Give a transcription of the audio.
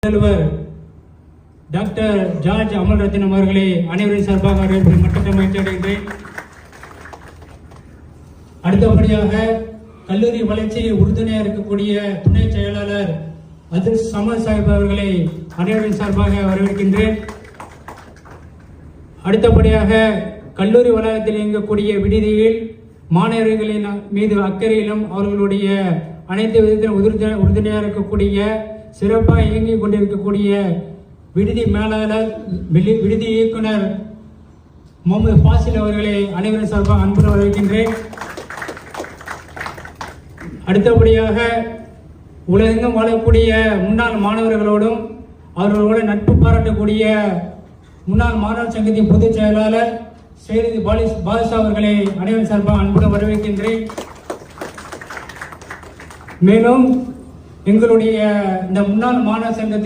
முதல்வர் doctor George அமல்ரத்னம் அவர்களை அனைவரின் சார்பாக வரவேற்பு மட்டத்தை மகிழ்ச்சியடைகிறேன். அடுத்தபடியாக கல்லூரி வளர்ச்சியில் உறுதுணையாக இருக்கக்கூடிய துணை செயலாளர் அதிர் சமர் சாஹிப் அவர்களை அனைவரின் சார்பாக வரவேற்கின்றேன். அடுத்தபடியாக கல்லூரி வளாகத்தில் இயங்கக்கூடிய விடுதியில் மாணவர்களின் மீது அக்கறையிலும் அவர்களுடைய அனைத்து விதத்திலும் உறுதுணையாக இருக்கக்கூடிய சிறப்பாக இயங்கிக் கொண்டிருக்கக்கூடிய விடுதி மேலாளர் விடுதி இயக்குனர் முகமது ஃபாசில் அவர்களை அனைவரின் சார்பாக அன்புடன் வரவேற்கின்றேன். அடுத்தபடியாக உலகெங்கும் வாழக்கூடிய முன்னாள் மாணவர்களோடும் அவர்களோட நட்பு பாராட்டக்கூடிய முன்னாள் மாணவர் சங்கத்தின் பொதுச் செயலாளர் சேரி பாதுஷா அவர்களை அனைவரின் சார்பாக அன்புடன் வரவேற்கின்றேன். மேலும் எங்களுடைய இந்த முன்னாள் மாணவர் சங்கத்தின்